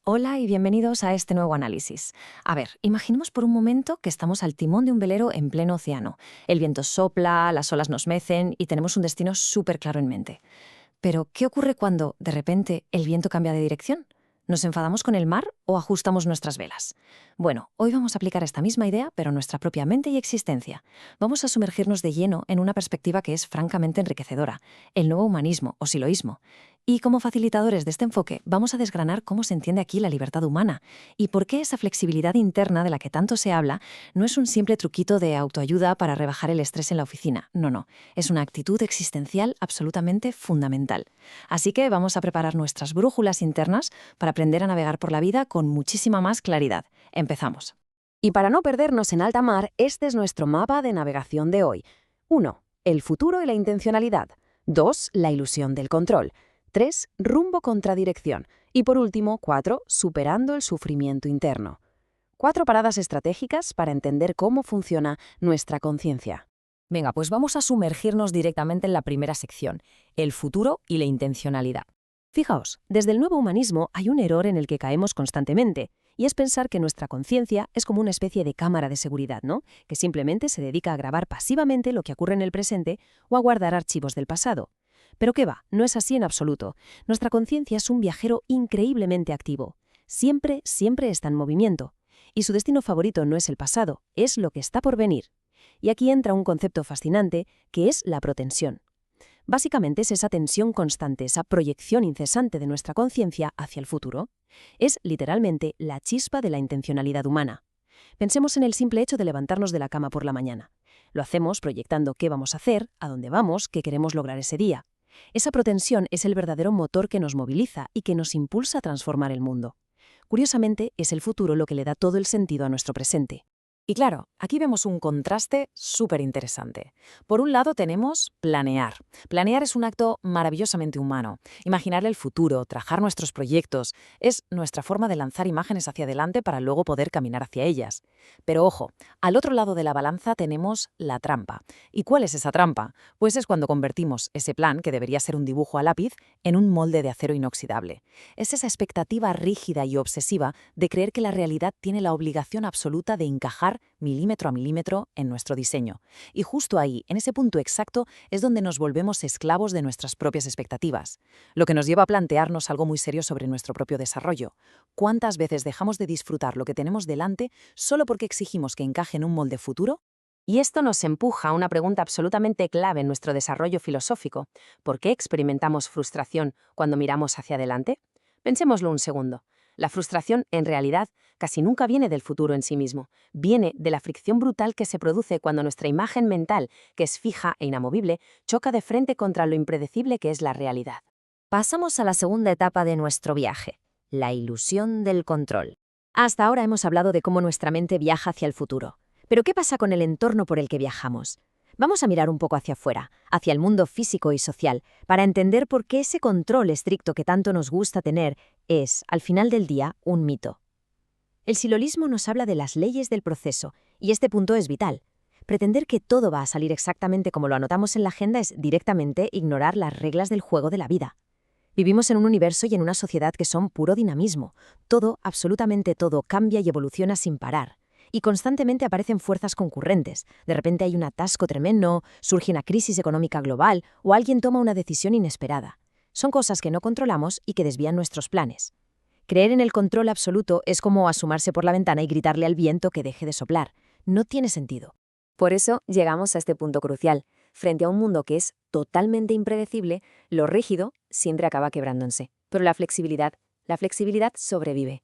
Hola y bienvenidos a este nuevo análisis. A ver, imaginemos por un momento que estamos al timón de un velero en pleno océano. El viento sopla, las olas nos mecen y tenemos un destino súper claro en mente. Pero, ¿qué ocurre cuando, de repente, el viento cambia de dirección? ¿Nos enfadamos con el mar o ajustamos nuestras velas? Bueno, hoy vamos a aplicar esta misma idea, pero a nuestra propia mente y existencia. Vamos a sumergirnos de lleno en una perspectiva que es francamente enriquecedora, el nuevo humanismo o siloísmo. Y como facilitadores de este enfoque, vamos a desgranar cómo se entiende aquí la libertad humana y por qué esa flexibilidad interna de la que tanto se habla no es un simple truquito de autoayuda para rebajar el estrés en la oficina. No. Es una actitud existencial absolutamente fundamental. Así que vamos a preparar nuestras brújulas internas para aprender a navegar por la vida con muchísima más claridad. Empezamos. Y para no perdernos en alta mar, este es nuestro mapa de navegación de hoy. 1. El futuro y la intencionalidad. 2. La ilusión del control. 3. Rumbo contra dirección. Y por último, 4. Superando el sufrimiento interno. 4 paradas estratégicas para entender cómo funciona nuestra conciencia. Venga, pues vamos a sumergirnos directamente en la primera sección, el futuro y la intencionalidad. Fijaos, desde el nuevo humanismo hay un error en el que caemos constantemente, y es pensar que nuestra conciencia es como una especie de cámara de seguridad, ¿no? Que simplemente se dedica a grabar pasivamente lo que ocurre en el presente o a guardar archivos del pasado. Pero qué va, no es así en absoluto. Nuestra conciencia es un viajero increíblemente activo. Siempre está en movimiento. Y su destino favorito no es el pasado, es lo que está por venir. Y aquí entra un concepto fascinante, que es la protensión. Básicamente es esa tensión constante, esa proyección incesante de nuestra conciencia hacia el futuro. Es literalmente la chispa de la intencionalidad humana. Pensemos en el simple hecho de levantarnos de la cama por la mañana. Lo hacemos proyectando qué vamos a hacer, a dónde vamos, qué queremos lograr ese día. Esa protensión es el verdadero motor que nos moviliza y que nos impulsa a transformar el mundo. Curiosamente, es el futuro lo que le da todo el sentido a nuestro presente. Y claro, aquí vemos un contraste súper interesante. Por un lado tenemos planear. Planear es un acto maravillosamente humano. Imaginar el futuro, trajar nuestros proyectos, es nuestra forma de lanzar imágenes hacia adelante para luego poder caminar hacia ellas. Pero ojo, al otro lado de la balanza tenemos la trampa. ¿Y cuál es esa trampa? Pues es cuando convertimos ese plan, que debería ser un dibujo a lápiz, en un molde de acero inoxidable. Es esa expectativa rígida y obsesiva de creer que la realidad tiene la obligación absoluta de encajar milímetro a milímetro en nuestro diseño. Y justo ahí, en ese punto exacto, es donde nos volvemos esclavos de nuestras propias expectativas. Lo que nos lleva a plantearnos algo muy serio sobre nuestro propio desarrollo. ¿Cuántas veces dejamos de disfrutar lo que tenemos delante solo porque exigimos que encaje en un molde futuro? Y esto nos empuja a una pregunta absolutamente clave en nuestro desarrollo filosófico. ¿Por qué experimentamos frustración cuando miramos hacia adelante? Pensémoslo un segundo. La frustración, en realidad, casi nunca viene del futuro en sí mismo. Viene de la fricción brutal que se produce cuando nuestra imagen mental, que es fija e inamovible, choca de frente contra lo impredecible que es la realidad. Pasamos a la segunda etapa de nuestro viaje, la ilusión del control. Hasta ahora hemos hablado de cómo nuestra mente viaja hacia el futuro. Pero ¿qué pasa con el entorno por el que viajamos? Vamos a mirar un poco hacia afuera, hacia el mundo físico y social, para entender por qué ese control estricto que tanto nos gusta tener es, al final del día, un mito. El silogismo nos habla de las leyes del proceso, y este punto es vital. Pretender que todo va a salir exactamente como lo anotamos en la agenda es directamente ignorar las reglas del juego de la vida. Vivimos en un universo y en una sociedad que son puro dinamismo. Todo, absolutamente todo, cambia y evoluciona sin parar. Y constantemente aparecen fuerzas concurrentes. De repente hay un atasco tremendo, surge una crisis económica global o alguien toma una decisión inesperada. Son cosas que no controlamos y que desvían nuestros planes. Creer en el control absoluto es como asomarse por la ventana y gritarle al viento que deje de soplar. No tiene sentido. Por eso llegamos a este punto crucial. Frente a un mundo que es totalmente impredecible, lo rígido siempre acaba quebrándose. Pero la flexibilidad sobrevive.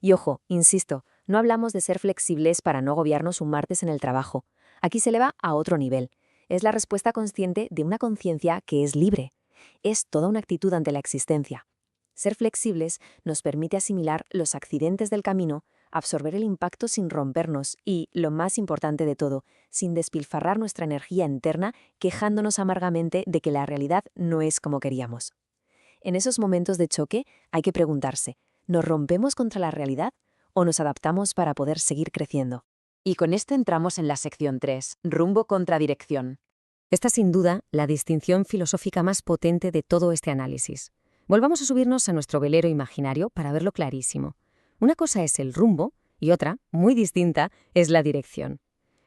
Y ojo, insisto, no hablamos de ser flexibles para no agobiarnos un martes en el trabajo. Aquí se eleva a otro nivel. Es la respuesta consciente de una conciencia que es libre. Es toda una actitud ante la existencia. Ser flexibles nos permite asimilar los accidentes del camino, absorber el impacto sin rompernos y, lo más importante de todo, sin despilfarrar nuestra energía interna quejándonos amargamente de que la realidad no es como queríamos. En esos momentos de choque hay que preguntarse, ¿nos rompemos contra la realidad o nos adaptamos para poder seguir creciendo? Y con esto entramos en la sección 3, rumbo contra dirección. Esta sin duda la distinción filosófica más potente de todo este análisis. Volvamos a subirnos a nuestro velero imaginario para verlo clarísimo. Una cosa es el rumbo y otra, muy distinta, es la dirección.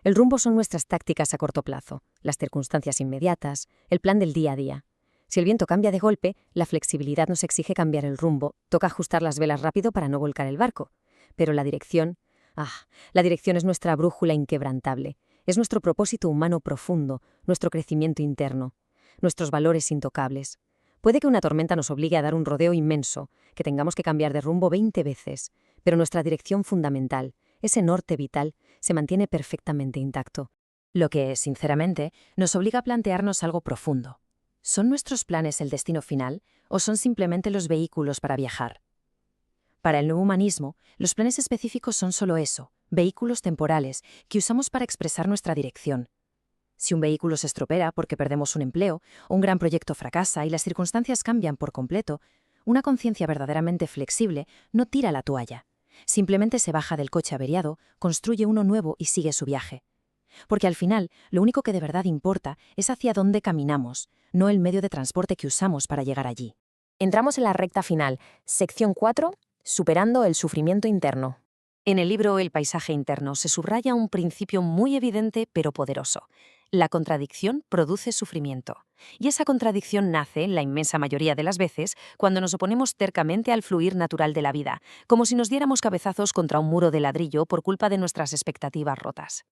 El rumbo son nuestras tácticas a corto plazo, las circunstancias inmediatas, el plan del día a día. Si el viento cambia de golpe, la flexibilidad nos exige cambiar el rumbo, toca ajustar las velas rápido para no volcar el barco. Pero la dirección es nuestra brújula inquebrantable, es nuestro propósito humano profundo, nuestro crecimiento interno, nuestros valores intocables. Puede que una tormenta nos obligue a dar un rodeo inmenso, que tengamos que cambiar de rumbo 20 veces, pero nuestra dirección fundamental, ese norte vital, se mantiene perfectamente intacto. Lo que, sinceramente, nos obliga a plantearnos algo profundo. ¿Son nuestros planes el destino final o son simplemente los vehículos para viajar? Para el nuevo humanismo, los planes específicos son solo eso, vehículos temporales que usamos para expresar nuestra dirección. Si un vehículo se estropea porque perdemos un empleo, o un gran proyecto fracasa y las circunstancias cambian por completo, una conciencia verdaderamente flexible no tira la toalla. Simplemente se baja del coche averiado, construye uno nuevo y sigue su viaje. Porque al final, lo único que de verdad importa es hacia dónde caminamos, no el medio de transporte que usamos para llegar allí. Entramos en la recta final, sección 4, superando el sufrimiento interno. En el libro El paisaje interno se subraya un principio muy evidente pero poderoso. La contradicción produce sufrimiento. Y esa contradicción nace, la inmensa mayoría de las veces, cuando nos oponemos tercamente al fluir natural de la vida, como si nos diéramos cabezazos contra un muro de ladrillo por culpa de nuestras expectativas rotas.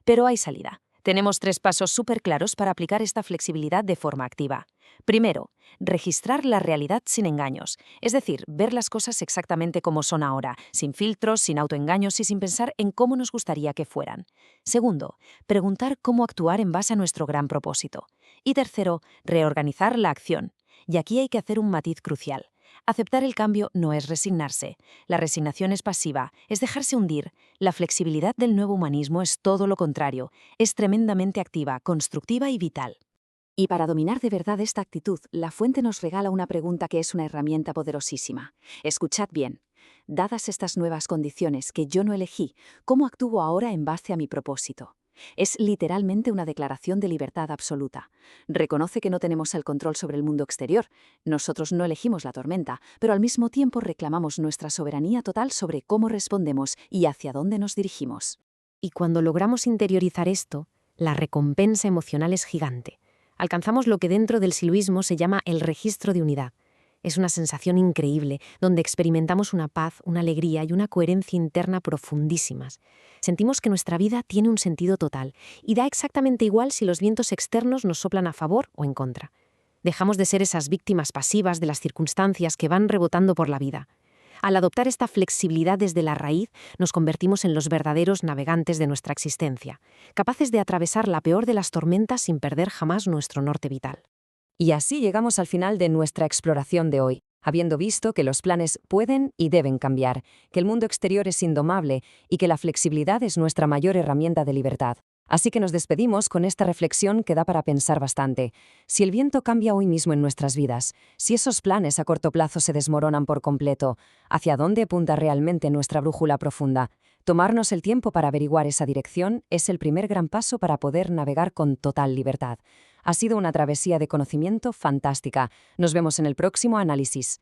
Pero hay salida. Tenemos 3 pasos súper claros para aplicar esta flexibilidad de forma activa. Primero, registrar la realidad sin engaños, es decir, ver las cosas exactamente como son ahora, sin filtros, sin autoengaños y sin pensar en cómo nos gustaría que fueran. Segundo, preguntar cómo actuar en base a nuestro gran propósito. Y tercero, reorganizar la acción. Y aquí hay que hacer un matiz crucial. Aceptar el cambio no es resignarse. La resignación es pasiva, es dejarse hundir. La flexibilidad del nuevo humanismo es todo lo contrario, es tremendamente activa, constructiva y vital. Y para dominar de verdad esta actitud, la fuente nos regala una pregunta que es una herramienta poderosísima. Escuchad bien. Dadas estas nuevas condiciones que yo no elegí, ¿cómo actúo ahora en base a mi propósito? Es literalmente una declaración de libertad absoluta. Reconoce que no tenemos el control sobre el mundo exterior. Nosotros no elegimos la tormenta, pero al mismo tiempo reclamamos nuestra soberanía total sobre cómo respondemos y hacia dónde nos dirigimos. Y cuando logramos interiorizar esto, la recompensa emocional es gigante. Alcanzamos lo que dentro del siluismo se llama el registro de unidad. Es una sensación increíble, donde experimentamos una paz, una alegría y una coherencia interna profundísimas. Sentimos que nuestra vida tiene un sentido total, y da exactamente igual si los vientos externos nos soplan a favor o en contra. Dejamos de ser esas víctimas pasivas de las circunstancias que van rebotando por la vida. Al adoptar esta flexibilidad desde la raíz, nos convertimos en los verdaderos navegantes de nuestra existencia, capaces de atravesar la peor de las tormentas sin perder jamás nuestro norte vital. Y así llegamos al final de nuestra exploración de hoy, habiendo visto que los planes pueden y deben cambiar, que el mundo exterior es indomable y que la flexibilidad es nuestra mayor herramienta de libertad. Así que nos despedimos con esta reflexión que da para pensar bastante. Si el viento cambia hoy mismo en nuestras vidas, si esos planes a corto plazo se desmoronan por completo, ¿hacia dónde apunta realmente nuestra brújula profunda? Tomarnos el tiempo para averiguar esa dirección es el primer gran paso para poder navegar con total libertad. Ha sido una travesía de conocimiento fantástica. Nos vemos en el próximo análisis.